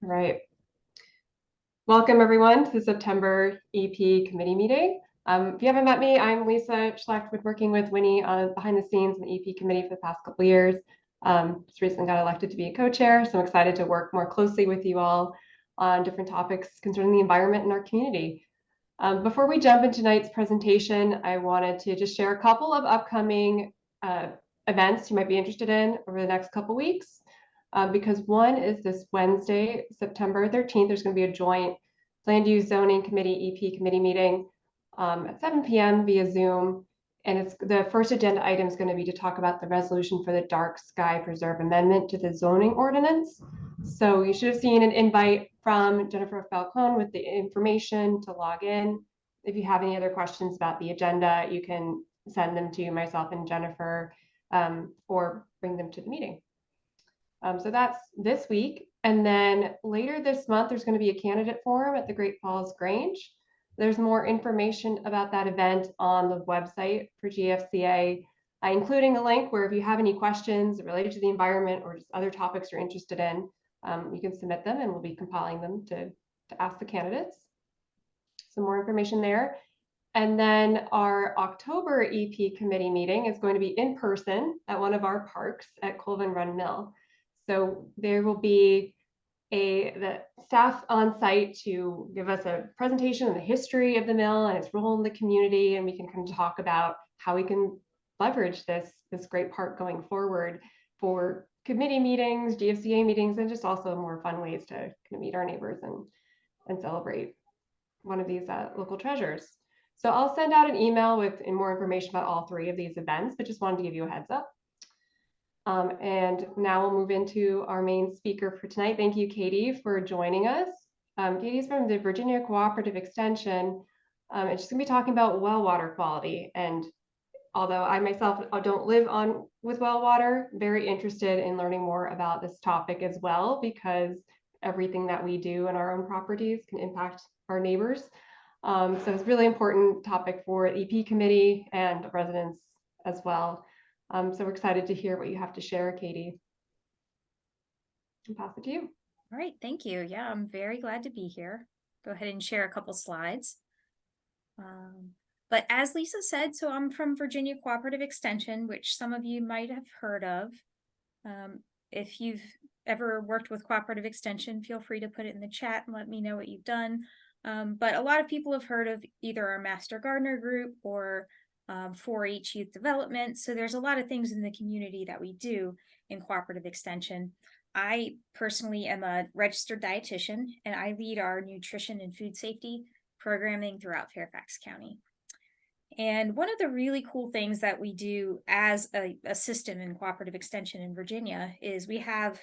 All right. Welcome, everyone, to the September EP committee meeting. If you haven't met me, I'm Lisa Schlecht, working with Winnie behind the scenes in the EP committee for the past couple of years. Just recently got elected to be a co-chair, so I'm excited to work more closely with you all on different topics concerning the environment in our community. Before we jump into tonight's presentation, I wanted to just share a couple of upcoming events you might be interested in over the next couple weeks. Because one is this Wednesday, September 13th, there's going to be a joint Land Use Zoning Committee EP committee meeting at 7 p.m. via Zoom. And it's the first agenda item is going to be to talk about the resolution for the Dark Sky Preserve Amendment to the zoning ordinance. So you should have seen an invite from Jennifer Falcone with the information to log in. If you have any other questions about the agenda, you can send them to myself and Jennifer or bring them to the meeting. So that's this week. And then later this month, there's going to be a candidate forum at the Great Falls Grange. There's more information about that event on the website for GFCA, including a link where if you have any questions related to the environment or just other topics you're interested in, you can submit them and we'll be compiling them to ask the candidates. Some more information there. And then our October EP committee meeting is going to be in person at one of our parks at Colvin Run Mill. So there will be the staff on site to give us a presentation on the history of the mill and its role in the community, and we can kind of talk about how we can leverage this great park going forward for committee meetings, GFCA meetings, and just also more fun ways to kind of meet our neighbors and celebrate one of these local treasures. So I'll send out an email with more information about all three of these events, but just wanted to give you a heads up. And now we'll move into our main speaker for tonight. Thank you, Katie, for joining us. Katie's from the Virginia Cooperative Extension, and she's going to be talking about well water quality. And although I myself don't live with well water, very interested in learning more about this topic as well, because everything that we do in our own properties can impact our neighbors. So it's a really important topic for EP committee and residents as well. So we're excited to hear what you have to share, Katie. I'll pass it to you. All right, thank you. Yeah, I'm very glad to be here. Go ahead and share a couple slides. But as Lisa said, so I'm from Virginia Cooperative Extension, which some of you might have heard of. If you've ever worked with Cooperative Extension, feel free to put it in the chat and let me know what you've done. But a lot of people have heard of either our Master Gardener group or 4-H youth development. So there's a lot of things in the community that we do in Cooperative Extension. I personally am a registered dietitian, and I lead our nutrition and food safety programming throughout Fairfax County. And one of the really cool things that we do as a system in Cooperative Extension in Virginia is we have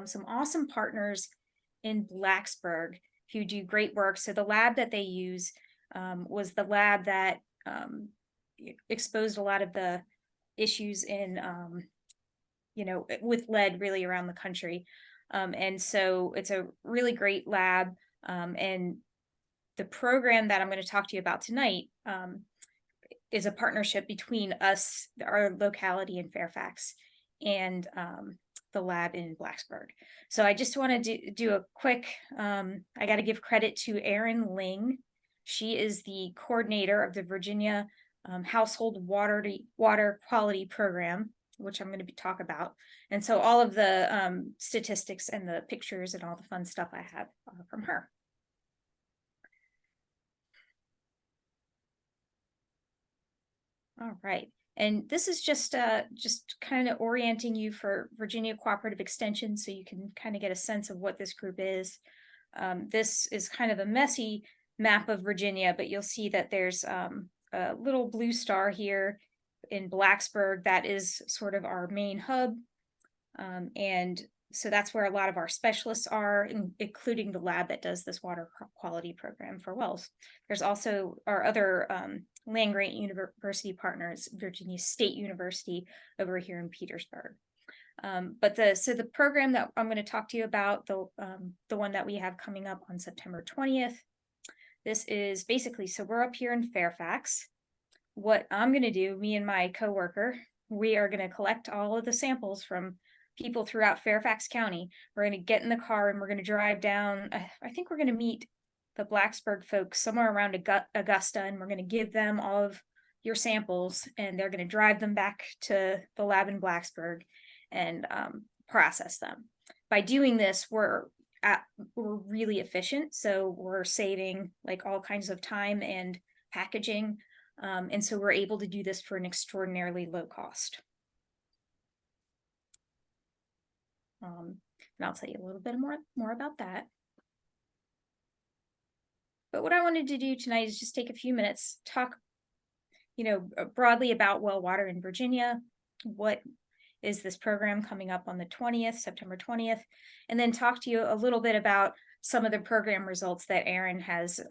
some awesome partners in Blacksburg who do great work. So the lab that they use was the lab that exposed a lot of the issues in, with lead really around the country. And so it's a really great lab. And the program that I'm going to talk to you about tonight is a partnership between us, our locality in Fairfax, and the lab in Blacksburg. So I just want to do a quick, I got to give credit to Erin Ling. She is the coordinator of the Virginia Household Water Quality Program, which I'm going to talk about. And so all of the statistics and the pictures and all the fun stuff I have from her. All right. And this is just kind of orienting you for Virginia Cooperative Extension so you can kind of get a sense of what this group is. This is kind of a messy map of Virginia, but you'll see that there's a little blue star here in Blacksburg. That is sort of our main hub. And so that's where a lot of our specialists are, including the lab that does this water quality program for wells. There's also our other land-grant university partners, Virginia State University over here in Petersburg. But the program that I'm going to talk to you about, the one that we have coming up on September 20th, this is basically, so we're up here in Fairfax. What I'm going to do, me and my coworker, we are going to collect all of the samples from people throughout Fairfax County. We're going to get in the car and we're going to drive down. I think we're going to meet the Blacksburg folks somewhere around Augusta, and we're going to give them all of your samples, and they're going to drive them back to the lab in Blacksburg and process them. By doing this, we're really efficient, so we're saving like all kinds of time and packaging, and so we're able to do this for an extraordinarily low cost. And I'll tell you a little bit more about that. But what I wanted to do tonight is just take a few minutes, talk, broadly about well water in Virginia. What is this program coming up on the 20th, September 20th, and then talk to you a little bit about some of the program results that Aaron has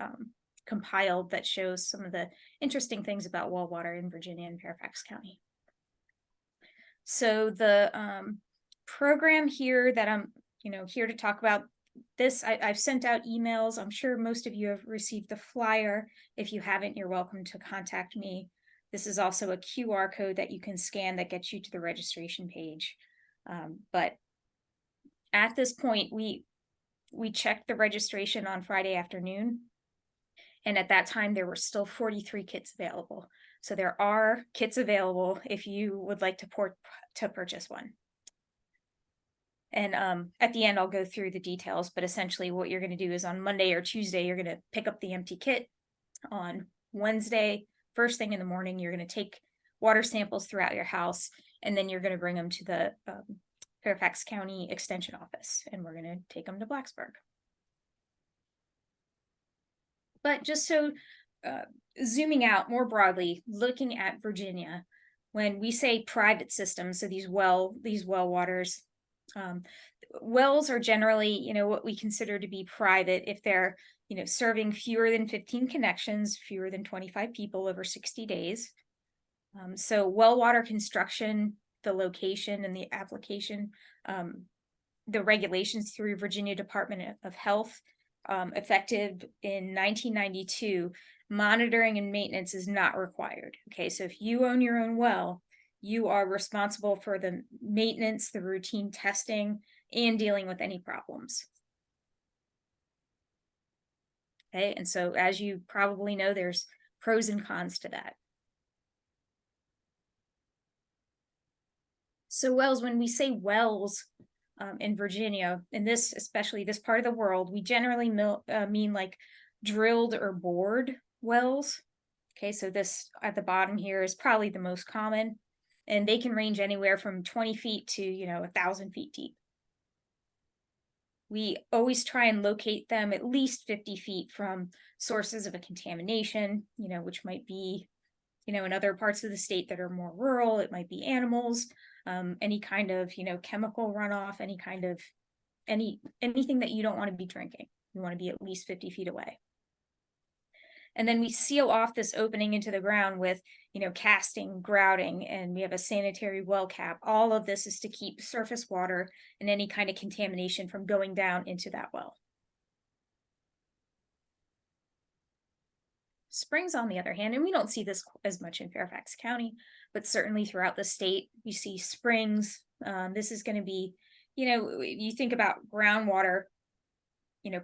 compiled that shows some of the interesting things about well water in Virginia and Fairfax County. So the program here that I'm here to talk about this, I've sent out emails. I'm sure most of you have received the flyer. If you haven't, you're welcome to contact me. This is also a QR code that you can scan that gets you to the registration page. But at this point, we checked the registration on Friday afternoon, and at that time there were still 43 kits available. So there are kits available if you would like to purchase one. And at the end, I'll go through the details, but essentially what you're going to do is on Monday or Tuesday, you're going to pick up the empty kit. On Wednesday, first thing in the morning, you're going to take water samples throughout your house, and then you're going to bring them to the Fairfax County Extension Office, and we're going to take them to Blacksburg. But just so zooming out more broadly, looking at Virginia, when we say private systems, so these well waters, wells are generally, what we consider to be private if they're, serving fewer than 15 connections, fewer than 25 people over 60 days. So well water construction, the location and the application, the regulations through Virginia Department of Health, effective in 1992, monitoring and maintenance is not required. Okay, so if you own your own well, you are responsible for the maintenance, the routine testing, and dealing with any problems. Okay, and so as you probably know, there's pros and cons to that. So wells, when we say wells in Virginia, in this, especially this part of the world, we generally mean like drilled or bored wells. Okay, so this at the bottom here is probably the most common, and they can range anywhere from 20 feet to 1,000 feet deep. We always try and locate them at least 50 feet from sources of a contamination, which might be, in other parts of the state that are more rural. It might be animals, any kind of, chemical runoff, any kind of, anything that you don't want to be drinking. You want to be at least 50 feet away. And then we seal off this opening into the ground with, casting, grouting, and we have a sanitary well cap. All of this is to keep surface water and any kind of contamination from going down into that well. Springs, on the other hand, and we don't see this as much in Fairfax County, but certainly throughout the state, we see springs. This is going to be, you think about groundwater,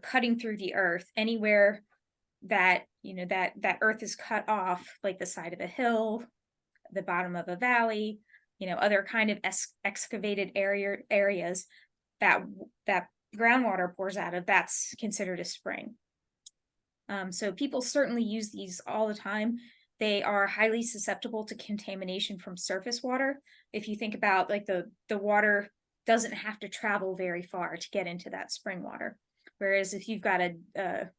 cutting through the earth anywhere that that earth is cut off, like the side of a hill, the bottom of a valley, other kind of excavated areas that groundwater pours out of, that's considered a spring. So people certainly use these all the time. They are highly susceptible to contamination from surface water. If you think about like the water doesn't have to travel very far to get into that spring water. Whereas if you've got a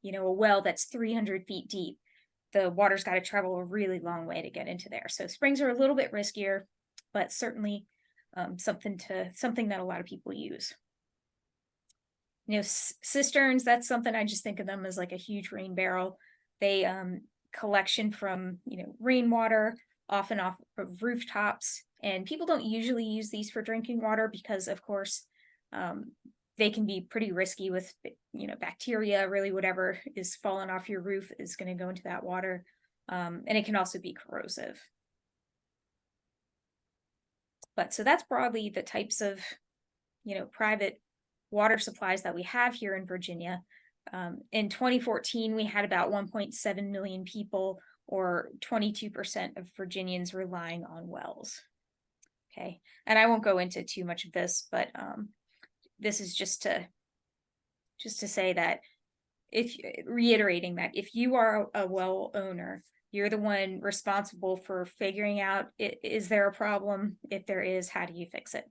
well that's 300 feet deep, the water's got to travel a really long way to get into there. So springs are a little bit riskier, but certainly something that a lot of people use. Cisterns, that's something I just think of them as like a huge rain barrel. They collection from rainwater, often off of rooftops, and people don't usually use these for drinking water because, of course, they can be pretty risky with bacteria. Really, whatever is falling off your roof is going to go into that water, and it can also be corrosive. But so that's broadly the types of, private water supplies that we have here in Virginia. In 2014, we had about 1.7 million people, or 22% of Virginians relying on wells. Okay, and I won't go into too much of this, but this is just to say that, if reiterating that if you are a well owner, you're the one responsible for figuring out, is there a problem? If there is, how do you fix it?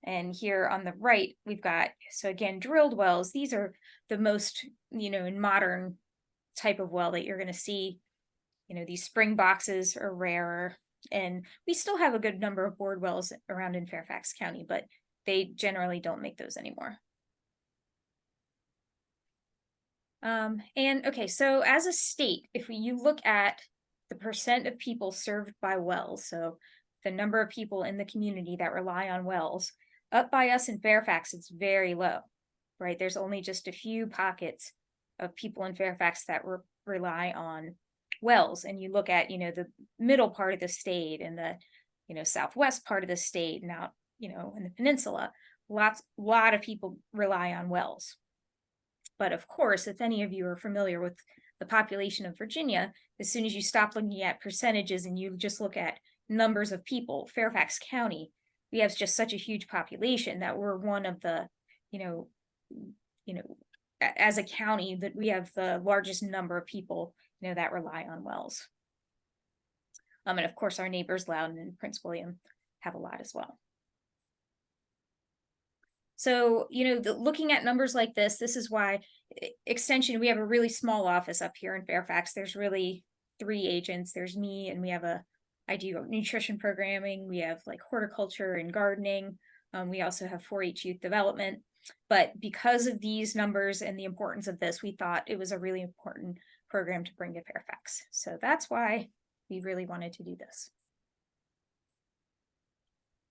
And here on the right, we've got, so again, drilled wells. These are the most, in modern type of well that you're going to see. These spring boxes are rarer, and we still have a good number of bored wells around in Fairfax County, but they generally don't make those anymore. And okay, so as a state, if you look at the percent of people served by wells, so the number of people in the community that rely on wells, up by us in Fairfax, it's very low, right? There's only just a few pockets of people in Fairfax that rely on wells. And you look at, the middle part of the state and the, southwest part of the state, and out, in the peninsula, lot of people rely on wells. But of course, if any of you are familiar with the population of Virginia, as soon as you stop looking at percentages and you just look at numbers of people, Fairfax County, we have just such a huge population that we're one of the, as a county, that we have the largest number of people, that rely on wells. And of course, our neighbors, Loudoun and Prince William, have a lot as well. So, looking at numbers like this is why Extension, we have a really small office up here in Fairfax. There's really 3 agents. There's me, and I do nutrition programming. We have like horticulture and gardening. We also have 4-H youth development. But because of these numbers and the importance of this, we thought it was a really important program to bring to Fairfax. So that's why we really wanted to do this.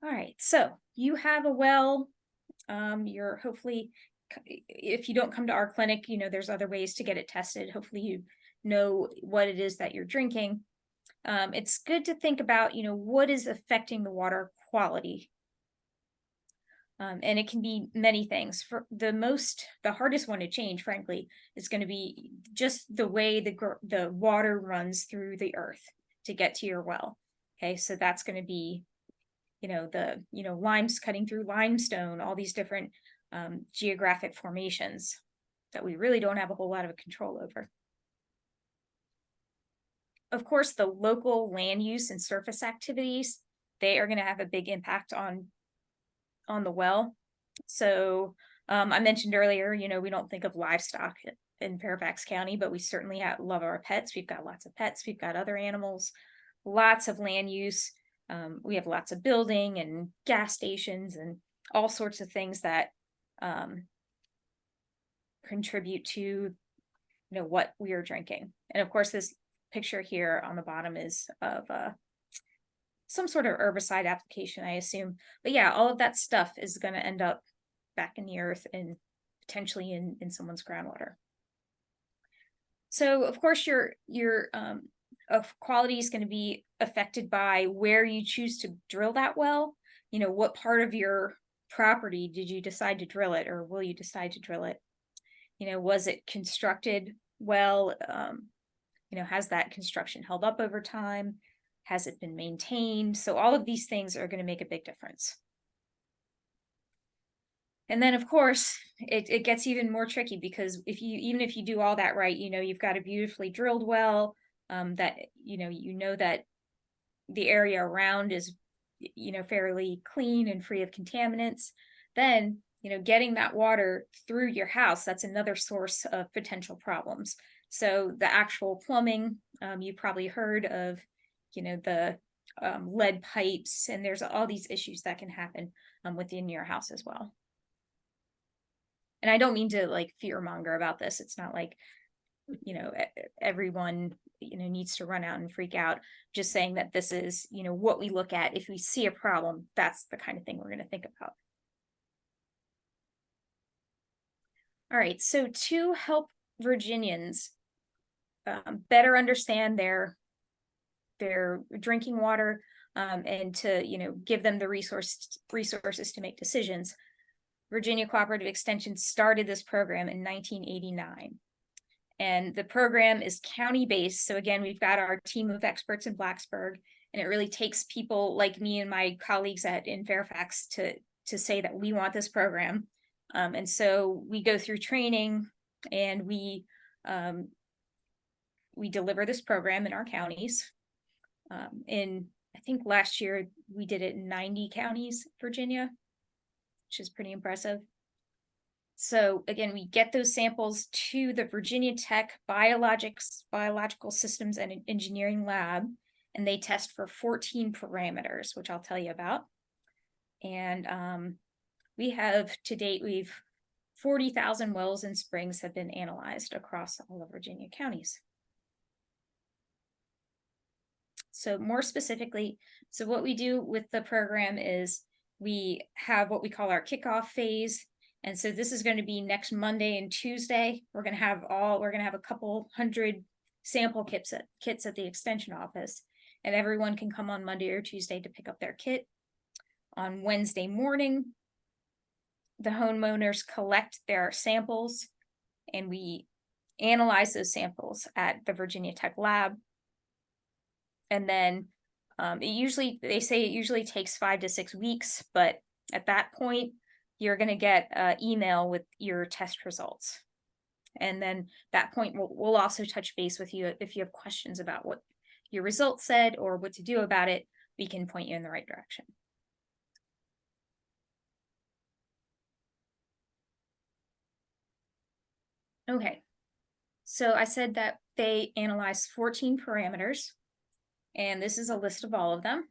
All right, so you have a well. You're hopefully, if you don't come to our clinic, there's other ways to get it tested. Hopefully you know what it is that you're drinking. It's good to think about, what is affecting the water quality. And it can be many things. For the hardest one to change, frankly, is going to be just the way the water runs through the earth to get to your well. Okay, so that's going to be, limes cutting through limestone, all these different geographic formations that we really don't have a whole lot of control over. Of course, the local land use and surface activities, they are going to have a big impact on the well. So I mentioned earlier, we don't think of livestock in Fairfax County, but we certainly love our pets. We've got lots of pets. We've got other animals, lots of land use. We have lots of building and gas stations and all sorts of things that contribute to, what we are drinking. And of course, this picture here on the bottom is of some sort of herbicide application, I assume. But yeah, all of that stuff is going to end up back in the earth and potentially in someone's groundwater. So of course, your quality is going to be affected by where you choose to drill that well. What part of your property did you decide to drill it, or will you decide to drill it? Was it constructed well? Has that construction held up over time? Has it been maintained? So all of these things are going to make a big difference. And then of course, it gets even more tricky, because even if you do all that right, you've got a beautifully drilled well, that, that the area around is, fairly clean and free of contaminants, then, getting that water through your house, that's another source of potential problems. So the actual plumbing, you've probably heard of, the lead pipes, and there's all these issues that can happen within your house as well. And I don't mean to like fear monger about this. It's not like, everyone, needs to run out and freak out. Just saying that this is, what we look at. If we see a problem, that's the kind of thing we're going to think about. All right, so to help Virginians better understand their drinking water, and to, give them the resources to make decisions. Virginia Cooperative Extension started this program in 1989. And the program is county-based. So again, we've got our team of experts in Blacksburg, and it really takes people like me and my colleagues in Fairfax to say that we want this program. And so we go through training, and we deliver this program in our counties. I think last year we did it in 90 counties, Virginia, which is pretty impressive. So again, we get those samples to the Virginia Tech Biological Systems and Engineering Lab, and they test for 14 parameters, which I'll tell you about. And we have, to date, 40,000 wells and springs have been analyzed across all of Virginia counties. So more specifically, so what we do with the program is we have what we call our kickoff phase. And so this is going to be next Monday and Tuesday. We're going to have a couple hundred sample kits at the extension office, and everyone can come on Monday or Tuesday to pick up their kit. On Wednesday morning, the homeowners collect their samples, and we analyze those samples at the Virginia Tech lab. And then they say it usually takes 5 to 6 weeks, but at that point, you're going to get an email with your test results. And then that point, we'll also touch base with you. If you have questions about what your results said or what to do about it, we can point you in the right direction. Okay, so I said that they analyzed 14 parameters, and this is a list of all of them.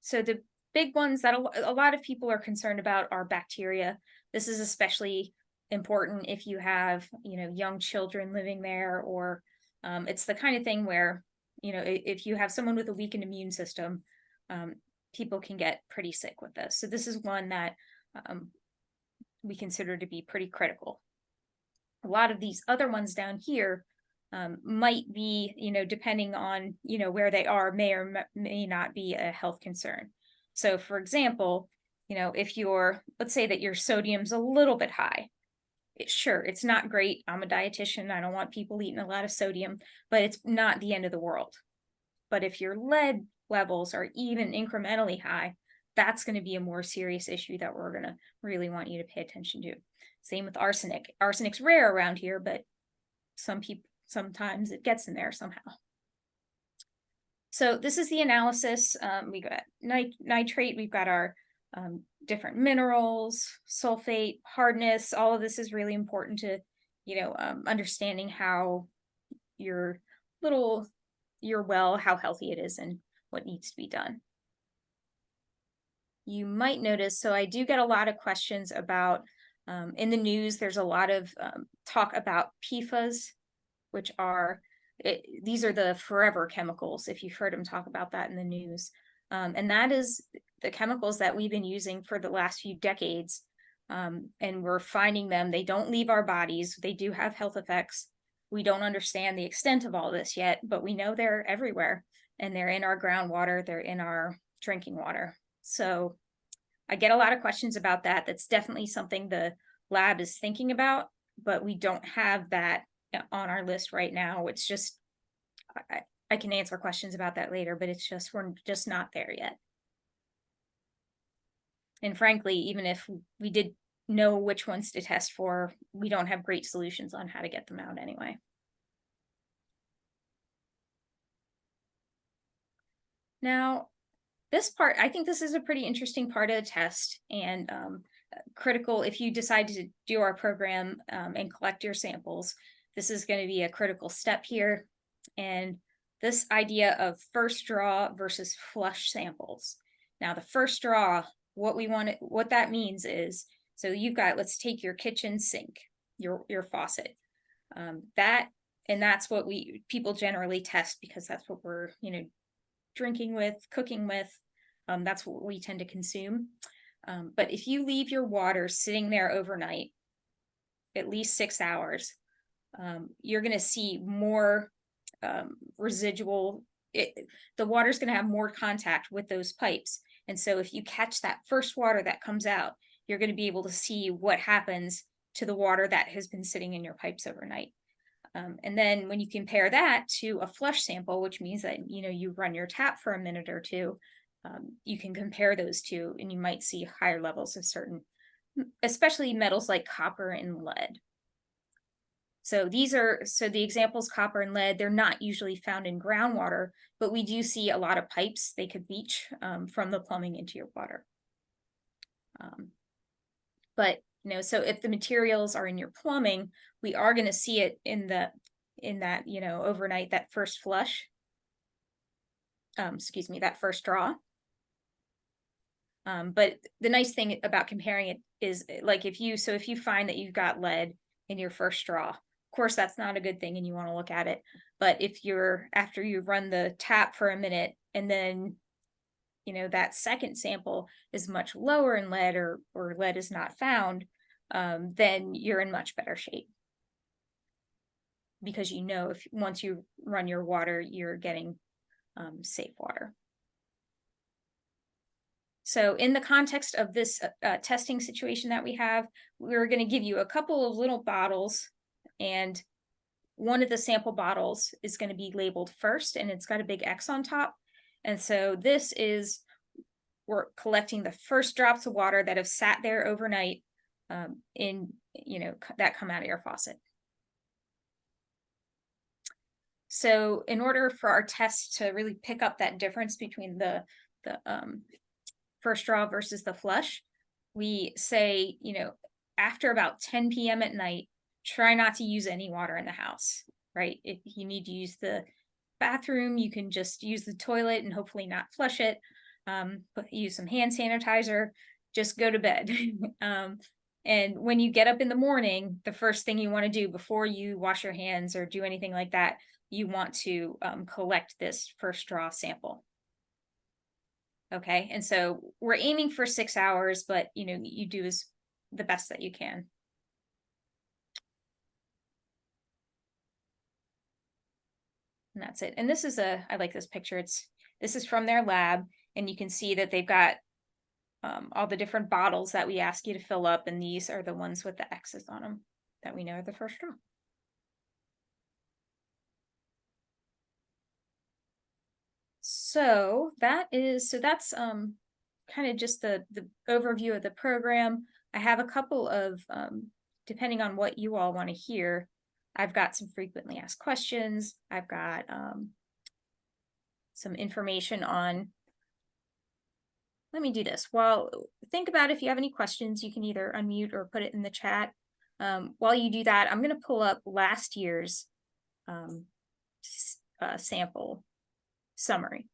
So the big ones that a lot of people are concerned about are bacteria. This is especially important if you have, young children living there, or it's the kind of thing where, if you have someone with a weakened immune system, people can get pretty sick with this. So this is one that we consider to be pretty critical. A lot of these other ones down here might be, depending on, where they are, may or may not be a health concern. So for example, if let's say that your sodium's a little bit high, it's not great. I'm a dietitian. I don't want people eating a lot of sodium, but it's not the end of the world. But if your lead levels are even incrementally high, that's going to be a more serious issue that we're going to really want you to pay attention to. Same with arsenic. Arsenic's rare around here, but sometimes it gets in there somehow. So this is the analysis. We got nitrate, we've got our different minerals, sulfate, hardness. All of this is really important to, understanding how your well, how healthy it is and what needs to be done. You might notice, so I do get a lot of questions about, in the news, there's a lot of talk about PFAS, which are, these are the forever chemicals, if you've heard them talk about that in the news. And that is the chemicals that we've been using for the last few decades. And we're finding them, they don't leave our bodies. They do have health effects. We don't understand the extent of all this yet, but we know they're everywhere, and they're in our groundwater, they're in our drinking water. So I get a lot of questions about that. That's definitely something the lab is thinking about, but we don't have that on our list right now. It's just, I can answer questions about that later, but it's just, we're just not there yet. And frankly, even if we did know which ones to test for, we don't have great solutions on how to get them out anyway. Now, this part, I think this is a pretty interesting part of the test, and critical if you decide to do our program and collect your samples. This is going to be a critical step here. And this idea of first draw versus flush samples. Now, the first draw, what that means is, so you've got, let's take your kitchen sink, your faucet. That's what people generally test, because that's what we're, drinking with, cooking with. That's what we tend to consume. But if you leave your water sitting there overnight, at least 6 hours, you're going to see more residual the water's going to have more contact with those pipes. And so if you catch that first water that comes out, you're going to be able to see what happens to the water that has been sitting in your pipes overnight. And then when you compare that to a flush sample, which means that, you run your tap for a minute or two, you can compare those two and you might see higher levels of certain, especially metals like copper and lead. So the examples, copper and lead, they're not usually found in groundwater, but we do see a lot of pipes they could reach from the plumbing into your water. But so if the materials are in your plumbing, we are going to see it in that overnight, that first flush. That first draw. But the nice thing about comparing it is, like, if you find that you've got lead in your first draw, of course that's not a good thing and you want to look at it. But if after you run the tap for a minute and then that second sample is much lower in lead, or lead is not found, then you're in much better shape, because if once you run your water, you're getting safe water. So in the context of this testing situation that we have, we're going to give you a couple of little bottles, and one of the sample bottles is going to be labeled first, and it's got a big X on top. And so we're collecting the first drops of water that have sat there overnight that come out of your faucet. So in order for our test to really pick up that difference between the first draw versus the flush, we say, after about 10 p.m. at night, try not to use any water in the house, right? If you need to use the bathroom, you can just use the toilet and hopefully not flush it. But use some hand sanitizer, just go to bed. And when you get up in the morning, the first thing you want to do before you wash your hands or do anything like that, you want to collect this first draw sample. Okay, and so we're aiming for 6 hours, but you do the best that you can. And that's it. And this is I like this picture. This is from their lab, and you can see that they've got all the different bottles that we ask you to fill up, and these are the ones with the X's on them that we know are the first draw. So that's kind of just the overview of the program. I have a couple of, depending on what you all want to hear, I've got some frequently asked questions. I've got some information on, let me do this. Well, think about if you have any questions, you can either unmute or put it in the chat. While you do that, I'm going to pull up last year's sample summary.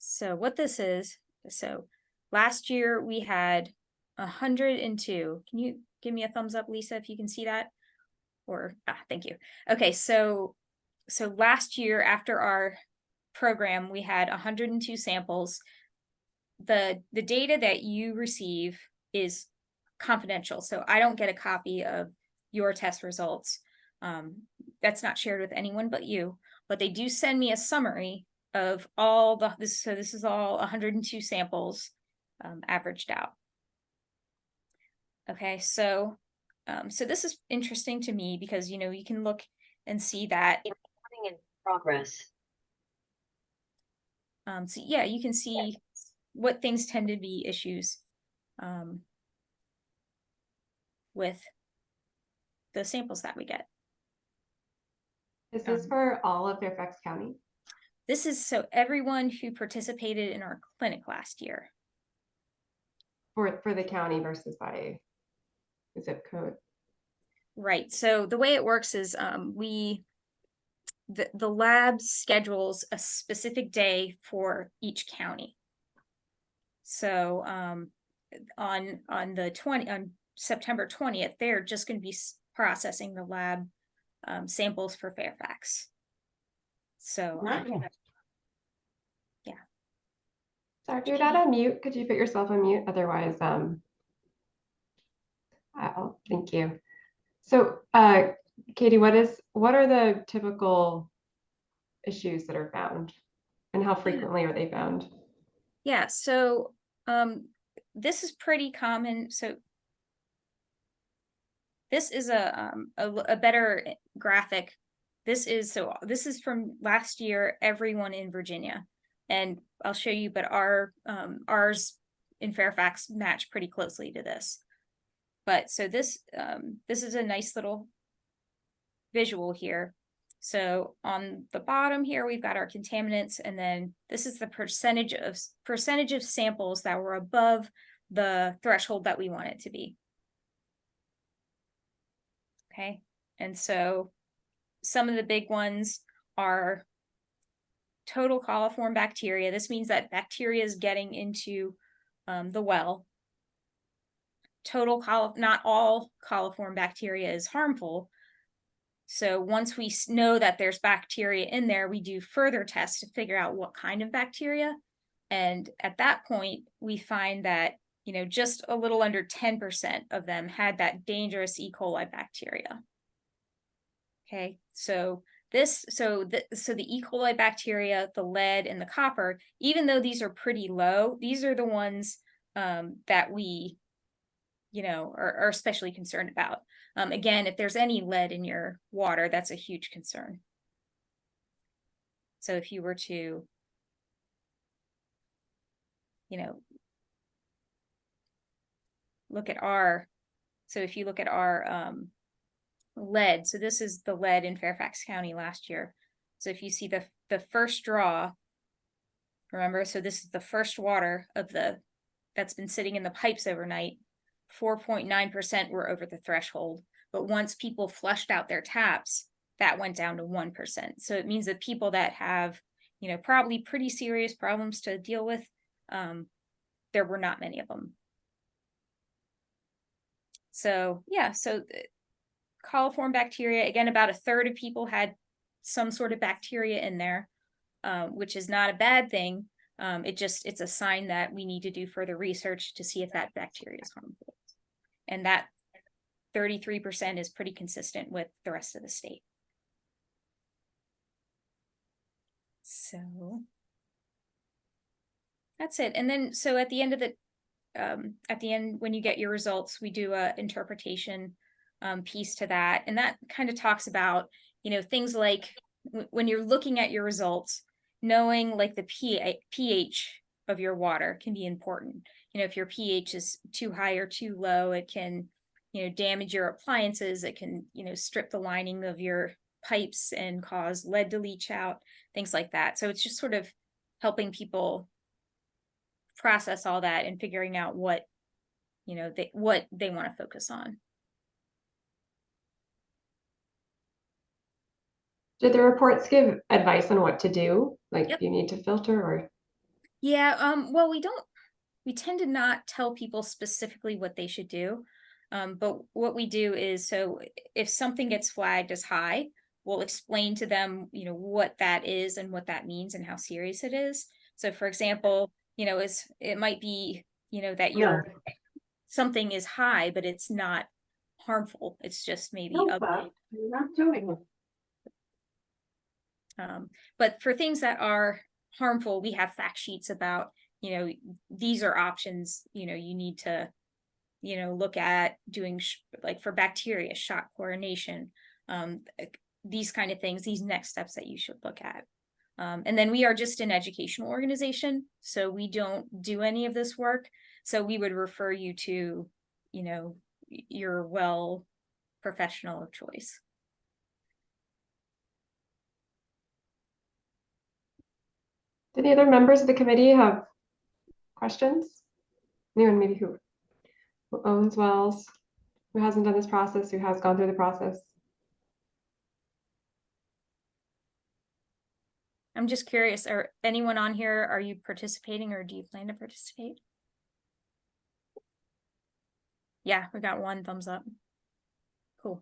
So what this is, so last year we had 102. Can you give me a thumbs up, Lisa, if you can see that? Or, thank you. Okay, so last year after our program, we had 102 samples. The data that you receive is confidential, so I don't get a copy of your test results. That's not shared with anyone but you, but they do send me a summary of all this is all 102 samples averaged out. Okay, so this is interesting to me because you can look and see that in progress. So yeah, you can see what things tend to be issues with the samples that we get. Is this for all of Fairfax County? This is so everyone who participated in our clinic last year. For the county versus by zip code. Right. So the way it works is the lab schedules a specific day for each county. So on September 20th, they're just going to be processing the lab samples for Fairfax. So yeah. Sorry, if you're not on mute, could you put yourself on mute? Otherwise, thank you. So, Katie, what are the typical issues that are found, and how frequently are they found? Yeah, so this is pretty common. So this is a better graphic. This is from last year, everyone in Virginia, and I'll show you, but ours in Fairfax match pretty closely to this. But so this is a nice little visual here. So on the bottom here, we've got our contaminants, and then this is the percentage of samples that were above the threshold that we want it to be. Okay, and so some of the big ones are total coliform bacteria. This means that bacteria is getting into the well. Not all coliform bacteria is harmful. So once we know that there's bacteria in there, we do further tests to figure out what kind of bacteria. And at that point, we find that, just a little under 10% of them had that dangerous E. coli bacteria. Okay, so the E. coli bacteria, the lead, and the copper, even though these are pretty low, these are the ones that we, are especially concerned about. Again, if there's any lead in your water, that's a huge concern. So if you were to, if you look at our lead, so this is the lead in Fairfax County last year. So if you see the first draw, remember, so this is the first water that's been sitting in the pipes overnight. 4.9% were over the threshold, but once people flushed out their taps, that went down to 1%. So it means that people that have, probably pretty serious problems to deal with, there were not many of them. So yeah, so coliform bacteria, again, about a third of people had some sort of bacteria in there, which is not a bad thing. It's a sign that we need to do further research to see if that bacteria is harmful. And that 33% is pretty consistent with the rest of the state. So that's it. And then, so at the end when you get your results, we do a interpretation piece to that. And that kind of talks about, things like when you're looking at your results, knowing like the pH of your water can be important. If your pH is too high or too low, it can, damage your appliances. It can, strip the lining of your pipes and cause lead to leach out, things like that. So it's just sort of helping people process all that and figuring out what they want to focus on. Did the reports give advice on what to do? Like, Yep. you need to filter, or? Yeah, well, we tend to not tell people specifically what they should do. But what we do is, so if something gets flagged as high, we'll explain to them, what that is and what that means and how serious it is. So for example, it might be, that something is high, but it's not harmful. It's just maybe You're not doing it. but for things that are harmful, we have fact sheets about, these are options, you need to, look at doing like for bacteria, shock chlorination, these kind of things, these next steps that you should look at. And then we are just an educational organization, so we don't do any of this work. So we would refer you to, your well professional of choice. Do the other members of the committee have questions? Anyone maybe who owns wells, who hasn't done this process, who has gone through the process? I'm just curious, are anyone on here, are you participating or do you plan to participate? Yeah, we got one thumbs up. Cool.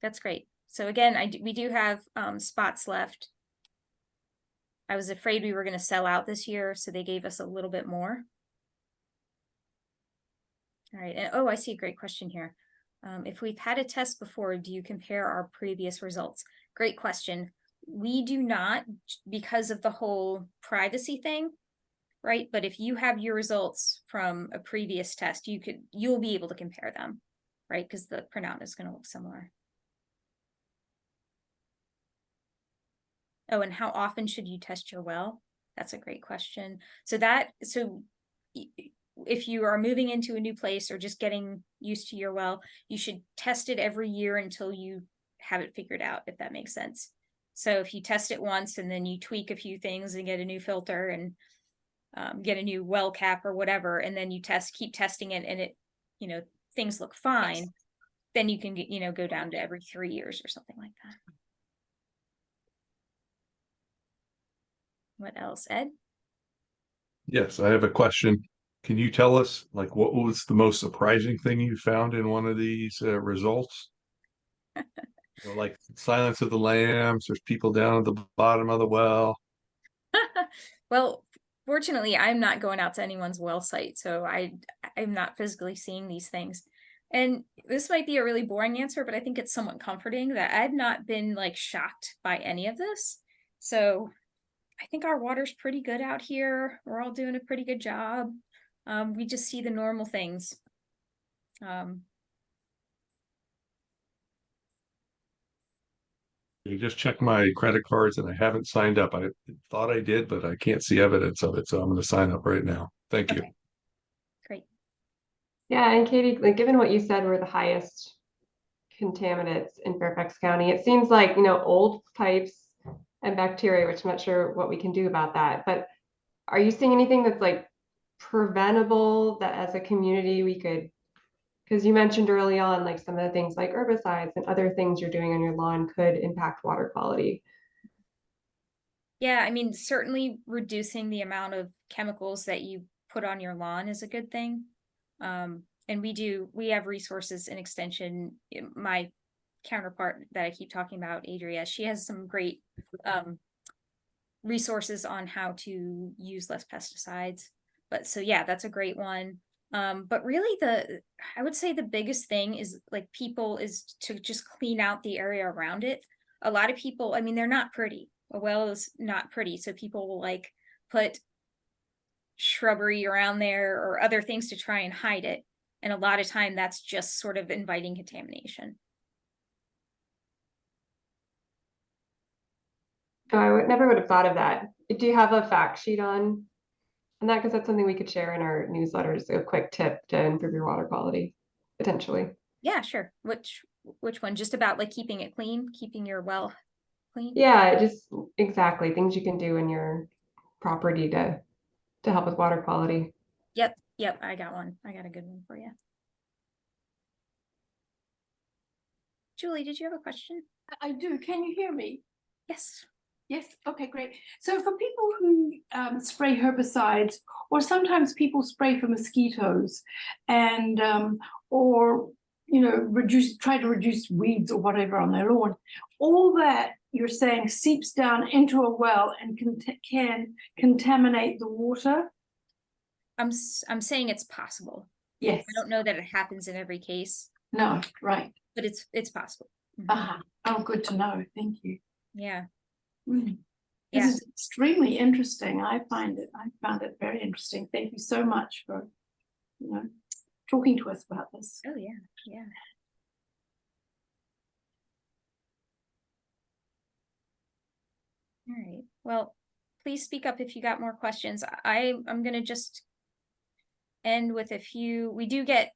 That's great. So again, we do have spots left. I was afraid we were going to sell out this year, so they gave us a little bit more. All right, and oh, I see a great question here. If we've had a test before, do you compare our previous results? Great question. We do not, because of the whole privacy thing, right? But if you have your results from a previous test, you'll be able to compare them, right? Because the printout is going to look similar. Oh, and how often should you test your well? That's a great question. So if you are moving into a new place or just getting used to your well, you should test it every year until you have it figured out, if that makes sense. So if you test it once and then you tweak a few things and get a new filter and get a new well cap or whatever, and then you keep testing it, and it, things look fine, then you can get, go down to every 3 years or something like that. What else, Ed? Yes, I have a question. Can you tell us, like, what was the most surprising thing you found in one of these results? Like Silence of the Lambs, there's people down at the bottom of the well. Well, fortunately, I'm not going out to anyone's well site, so I'm not physically seeing these things. And this might be a really boring answer, but I think it's somewhat comforting that I've not been like shocked by any of this. So I think our water's pretty good out here. We're all doing a pretty good job. We just see the normal things. You just checked my credit cards and I haven't signed up. I thought I did, but I can't see evidence of it. So I'm going to sign up right now. Thank you. Okay. Great. Yeah, and Katie, like given what you said were the highest contaminants in Fairfax County, it seems like, old pipes and bacteria, which I'm not sure what we can do about that. But are you seeing anything that's like preventable that as a community we could, because you mentioned early on, like some of the things like herbicides and other things you're doing on your lawn could impact water quality. Yeah, I mean, certainly reducing the amount of chemicals that you put on your lawn is a good thing. And we have resources in extension. My counterpart that I keep talking about, Adria, she has some great resources on how to use less pesticides. But so yeah, that's a great one. But really I would say the biggest thing is like people is to just clean out the area around it. A lot of people, I mean, they're not pretty. A well is not pretty. So people will like put shrubbery around there or other things to try and hide it. And a lot of time that's just sort of inviting contamination. Oh, I never would have thought of that. Do you have a fact sheet on that? Because that's something we could share in our newsletters, a quick tip to improve your water quality, potentially. Yeah, sure. Which one? Just about like keeping it clean, keeping your well clean? Yeah, just exactly things you can do in your property to help with water quality. Yep, I got one. I got a good one for you. Julie, did you have a question? I do. Can you hear me? Yes. Yes. Okay, great. So for people who spray herbicides, or sometimes people spray for mosquitoes, and or try to reduce weeds or whatever on their lawn, all that you're saying seeps down into a well and can contaminate the water. I'm saying it's possible. Yes. I don't know that it happens in every case. No, right. But it's possible. Oh, good to know. Thank you. Yeah. This is extremely interesting. I found it very interesting. Thank you so much for talking to us about this. Oh yeah. All right. Well, please speak up if you got more questions. I'm gonna just end with a few. We do get,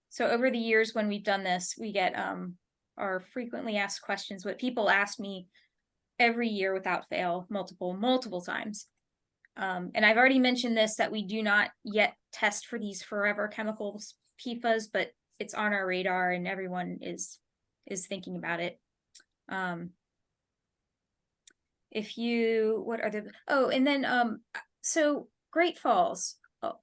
so over the years when we've done this, we get our frequently asked questions. What people ask me every year without fail, multiple times. And I've already mentioned this, that we do not yet test for these forever chemicals, PFAS, but it's on our radar and everyone is thinking about it. So Great Falls,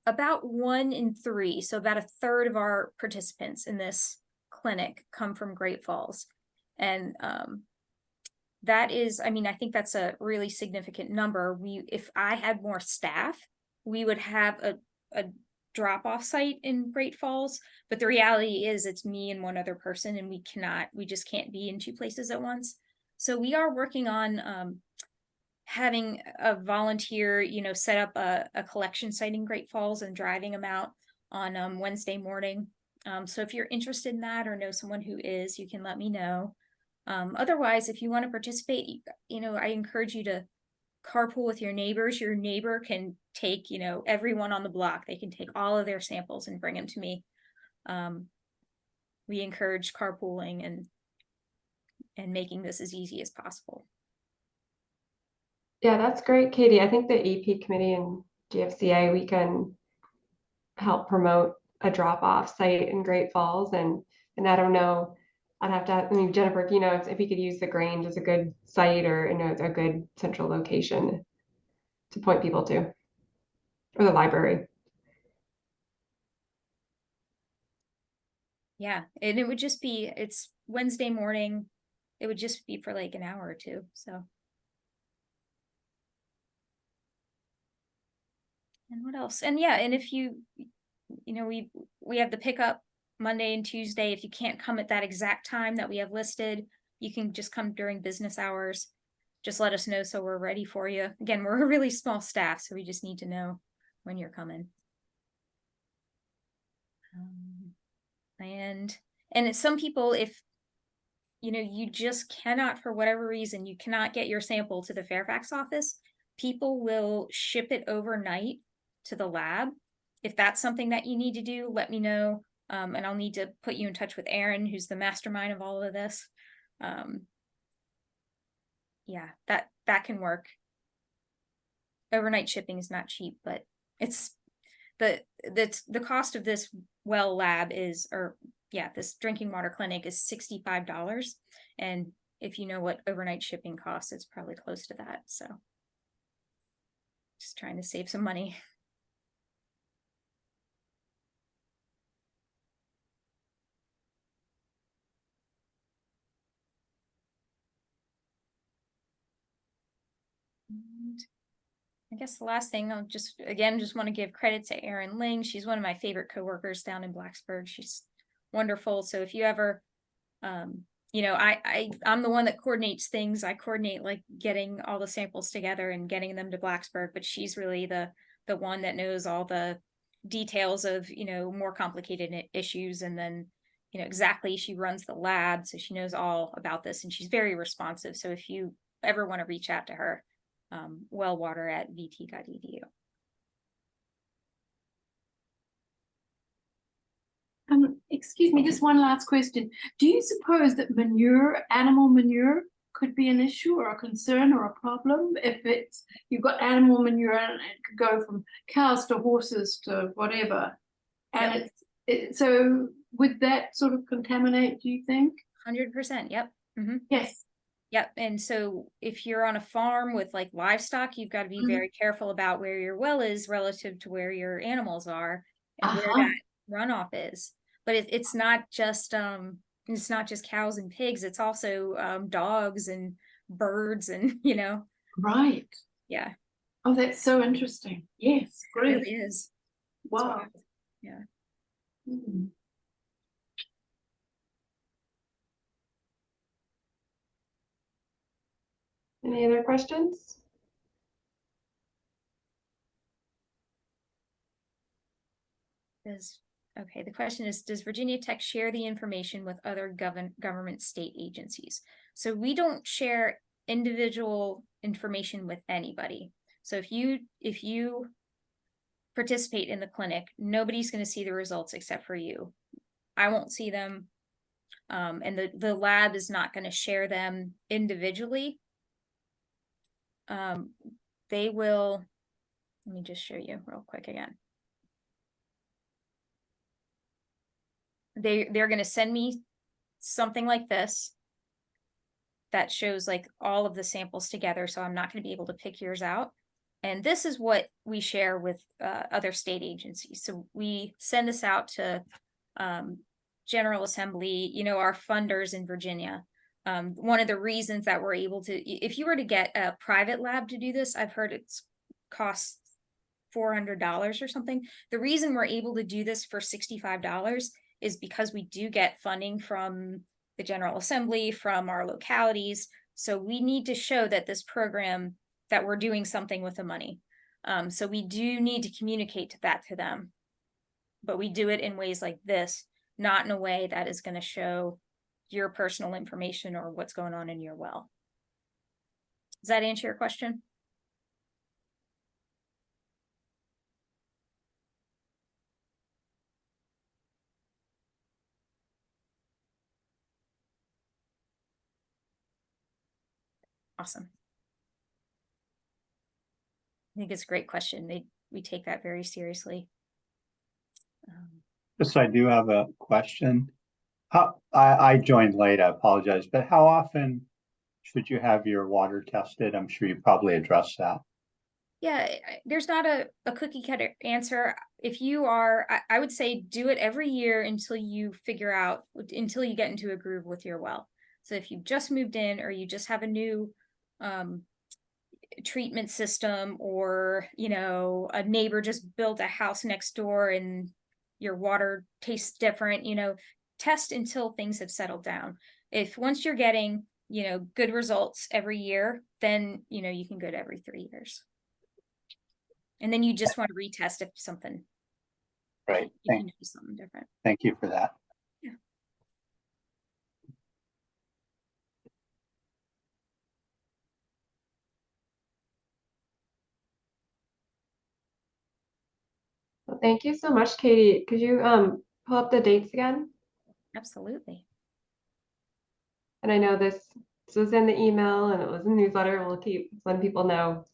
about 1 in 3, so about a third of our participants in this clinic come from Great Falls. And that is, I mean, I think that's a really significant number. If I had more staff, we would have a drop-off site in Great Falls, but the reality is it's me and one other person, and we just can't be in two places at once. So we are working on having a volunteer, set up a collection site in Great Falls and driving them out on Wednesday morning. So if you're interested in that or know someone who is, you can let me know. Otherwise, if you want to participate, I encourage you to carpool with your neighbors. Your neighbor can take, everyone on the block. They can take all of their samples and bring them to me. We encourage carpooling and making this as easy as possible. Yeah, that's great, Katie. I think the EP committee and GFCA, we can help promote a drop-off site in Great Falls, and I don't know, I'd have to ask, Jennifer, if we could use the Grange as a good site, or a good central location to point people to, or the library. Yeah, and it would just be, it's Wednesday morning. It would just be for like an hour or two, so. And what else? And yeah, and if we have the pickup Monday and Tuesday. If you can't come at that exact time that we have listed, you can just come during business hours. Just let us know so we're ready for you. Again, we're a really small staff, so we just need to know when you're coming. And it's some people, if you just cannot, for whatever reason, you cannot get your sample to the Fairfax office, people will ship it overnight to the lab. If that's something that you need to do, let me know. And I'll need to put you in touch with Aaron, who's the mastermind of all of this. Yeah, that can work. Overnight shipping is not cheap, but it's the cost of this well lab is, this drinking water clinic is $65. And if you know what overnight shipping costs, it's probably close to that. So just trying to save some money. And I guess the last thing, I'll just want to give credit to Erin Ling. She's one of my favorite coworkers down in Blacksburg. She's wonderful. So if you ever, I'm the one that coordinates things. I coordinate like getting all the samples together and getting them to Blacksburg, but she's really the one that knows all the details of, more complicated issues. And then, exactly, she runs the lab, so she knows all about this, and she's very responsive. So if you ever want to reach out to her, wellwater@vt.edu. Excuse me, just one last question. Do you suppose that animal manure, could be an issue or a concern or a problem if you've got animal manure and it could go from cows to horses to whatever, and so would that sort of contaminate, do you think? 100%. Yep. Mm-hmm. Yes. Yep. And so if you're on a farm with like livestock, you've got to be very careful about where your well is relative to where your animals are and where that runoff is. But it's not just cows and pigs. It's also dogs and birds and, Right. Yeah. Oh, that's so interesting. Yes. Great. It really is. Wow. Yeah. Mm-hmm. Any other questions? The question is, does Virginia Tech share the information with other government state agencies? So we don't share individual information with anybody. So if you participate in the clinic, nobody's going to see the results except for you. I won't see them. And the lab is not going to share them individually. They will, let me just show you real quick again. They're going to send me something like this that shows like all of the samples together. So I'm not going to be able to pick yours out. And this is what we share with other state agencies. So we send this out to General Assembly, our funders in Virginia. One of the reasons that we're able to, if you were to get a private lab to do this, I've heard it's costs $400 or something. The reason we're able to do this for $65 is because we do get funding from the General Assembly, from our localities. So we need to show that this program, that we're doing something with the money. So we do need to communicate that to them. But we do it in ways like this, not in a way that is going to show your personal information or what's going on in your well. Does that answer your question? Awesome. I think it's a great question. We take that very seriously. Yes, I do have a question. I joined late, I apologize, but how often should you have your water tested? I'm sure you probably addressed that. Yeah, there's not a cookie cutter answer. If you are, I would say do it every year until you figure out, until you get into a groove with your well. So if you've just moved in or you just have a new treatment system, or, you know, a neighbor just built a house next door and your water tastes different, you know, test until things have settled down. If once you're getting, you know, good results every year, then, you know, you can go to every 3 years. And then you just want to retest if something, Right. if you notice something different. Thank you for that. Yeah. Well, thank you so much, Katie. Could you pull up the dates again? Absolutely. And I know this was in the email and it was in the newsletter. We'll keep letting people know.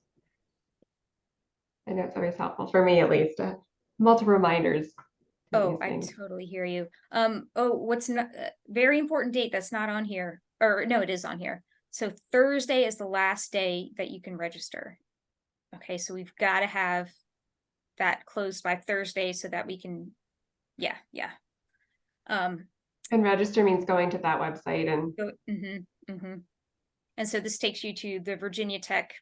I know it's always helpful for me, at least, to have multiple reminders. Oh, I totally hear you. Oh, what's not very important date that's not on here, or no, it is on here. So Thursday is the last day that you can register. Okay, so we've got to have that closed by Thursday so that we can, yeah. And register means going to that website and. And so this takes you to the Virginia Tech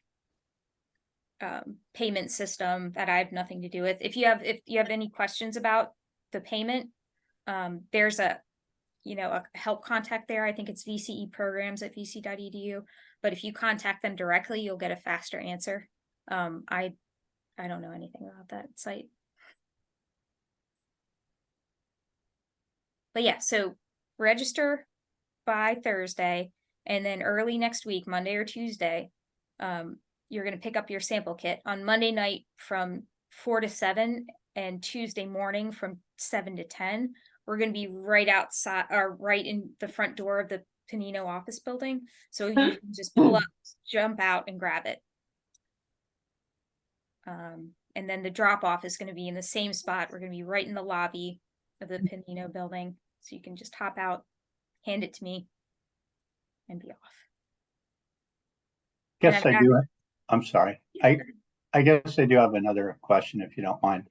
payment system that I have nothing to do with. If you have any questions about the payment, there's a help contact there. I think it's VCE programs at vc.edu, but if you contact them directly, you'll get a faster answer. I don't know anything about that site. But yeah, so register by Thursday, and then early next week, Monday or Tuesday, you're going to pick up your sample kit on Monday night from 4 to 7 and Tuesday morning from 7 to 10. We're going to be right outside, or right in the front door of the Panino office building. So you can just pull up, jump out and grab it. And then the drop off is going to be in the same spot. We're going to be right in the lobby of the Panino building. So you can just hop out, hand it to me, and be off. Yes, I do. I'm sorry. I guess I do have another question, if you don't mind.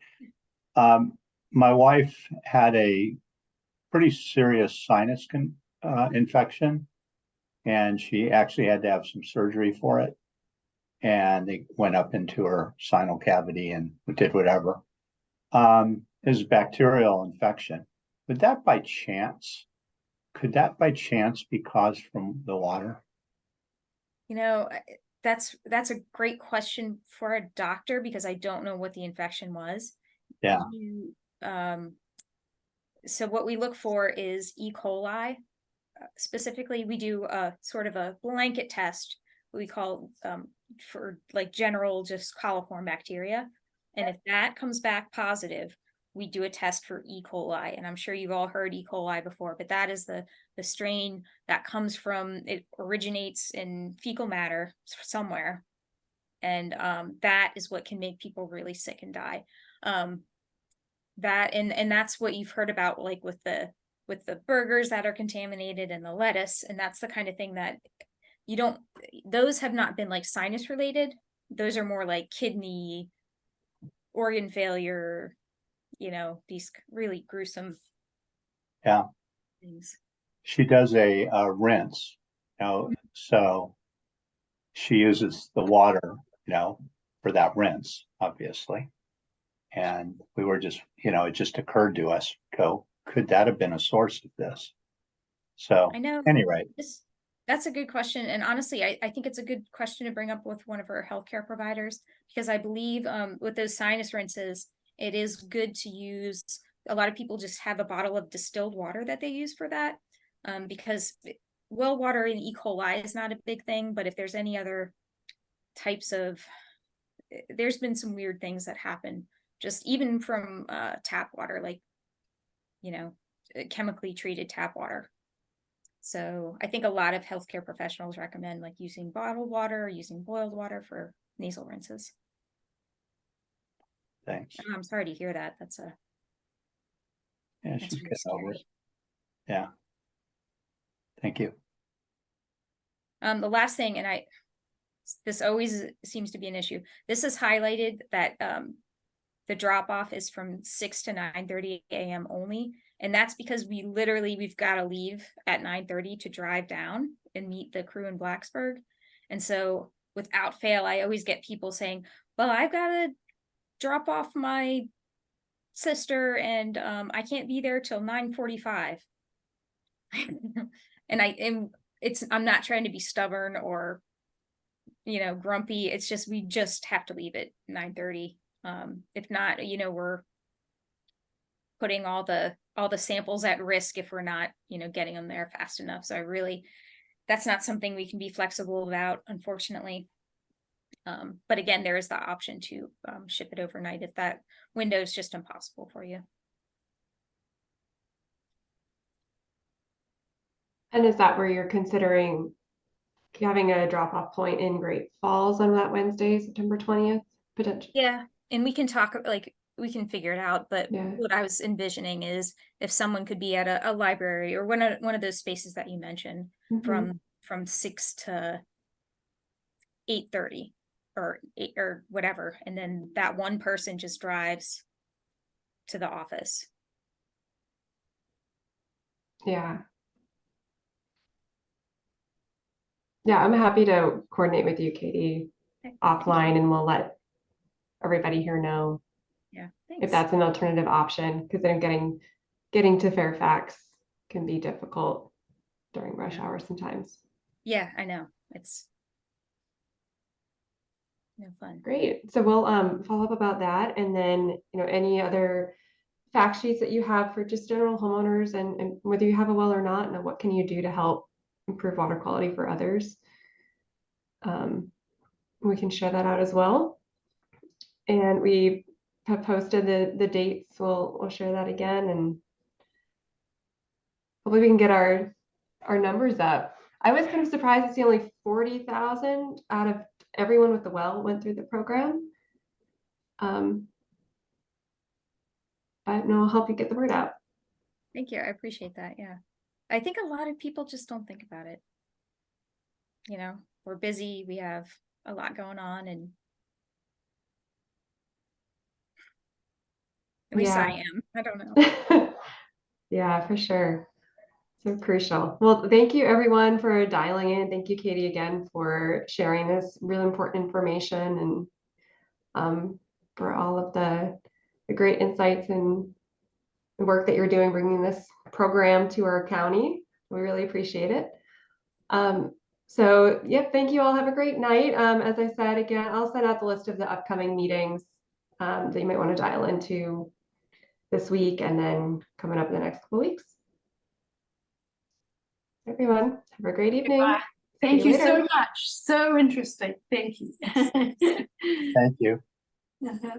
My wife had a pretty serious sinus infection, and she actually had to have some surgery for it. And they went up into her sinal cavity and did whatever. It was a bacterial infection. Could that by chance be caused from the water? You know, that's a great question for a doctor, because I don't know what the infection was. Yeah. So what we look for is E. coli. Specifically, we do a sort of a blanket test, what we call for like general just coliform bacteria. And if that comes back positive, we do a test for E. coli. And I'm sure you've all heard E. coli before, but that is the strain that comes from, it originates in fecal matter somewhere. And that is what can make people really sick and die. And that's what you've heard about, like with the burgers that are contaminated and the lettuce. And that's the kind of thing that those have not been like sinus related. Those are more like kidney, organ failure, these really gruesome things. She does a rinse, so she uses the water, for that rinse, obviously. And we were just, it just occurred to us, could that have been a source of this? So, I know. anyway, That's a good question. And honestly, I think it's a good question to bring up with one of our healthcare providers, because I believe with those sinus rinses, it is good to use. A lot of people just have a bottle of distilled water that they use for that, because well water in E. coli is not a big thing, but if there's any other types of, there's been some weird things that happen just even from tap water, like, chemically treated tap water. So I think a lot of healthcare professionals recommend like using bottled water, or using boiled water for nasal rinses. thanks. I'm sorry to hear that. Yeah, That's she's really getting over it. scary. Yeah. Thank you. The last thing, and this always seems to be an issue. This is highlighted that the drop off is from 6 to 9:30 a.m. only. And that's because we've got to leave at 9:30 to drive down and meet the crew in Blacksburg. And so without fail, I always get people saying, well, I've got to drop off my sister and I can't be there till 9:45. And I'm not trying to be stubborn or, grumpy. It's just, we just have to leave at 9:30. If not, we're putting all the samples at risk if we're not, getting them there fast enough. So that's not something we can be flexible about, unfortunately. But again, there is the option to ship it overnight if that window is just impossible for you. And is that where you're considering having a drop-off point in Great Falls on that Wednesday, September 20th, potentially? Yeah, and we can talk, we can figure it out, but Yeah. what I was envisioning is if someone could be at a library or one of those spaces that you mentioned Mhm. from 6 to 8:30 or 8 or whatever, and then that one person just drives to the office. Yeah. Yeah, I'm happy to coordinate with you, Katie, Okay, offline, and we'll let everybody here know yeah, if thanks. that's an alternative option, because then getting to Fairfax can be difficult during rush hour sometimes. Yeah, I know. It's no fun. Great. So we'll follow up about that, and then any other fact sheets that you have for just general homeowners, and whether you have a well or not, and what can you do to help improve water quality for others. We can share that out as well. And we have posted the dates. We'll share that again, and hopefully we can get our numbers up. I was kind of surprised to see only 40,000 out of everyone with the well went through the program. But no, I'll help you get the word out. Thank you. I appreciate that. Yeah. I think a lot of people just don't think about it. We're busy. We have a lot going on, and at least I am. I don't know. Yeah, for sure. So crucial. Well, thank you everyone for dialing in. Thank you, Katie, again for sharing this really important information, and for all of the great insights and the work that you're doing, bringing this program to our county. We really appreciate it. So yep, thank you all. Have a great night. As I said, again, I'll send out the list of the upcoming meetings that you might want to dial into this week and then coming up in the next couple of weeks. Everyone, have a great evening. Bye. Thank See you you so later. much. So interesting. Thank you. Thank you. Uh-huh.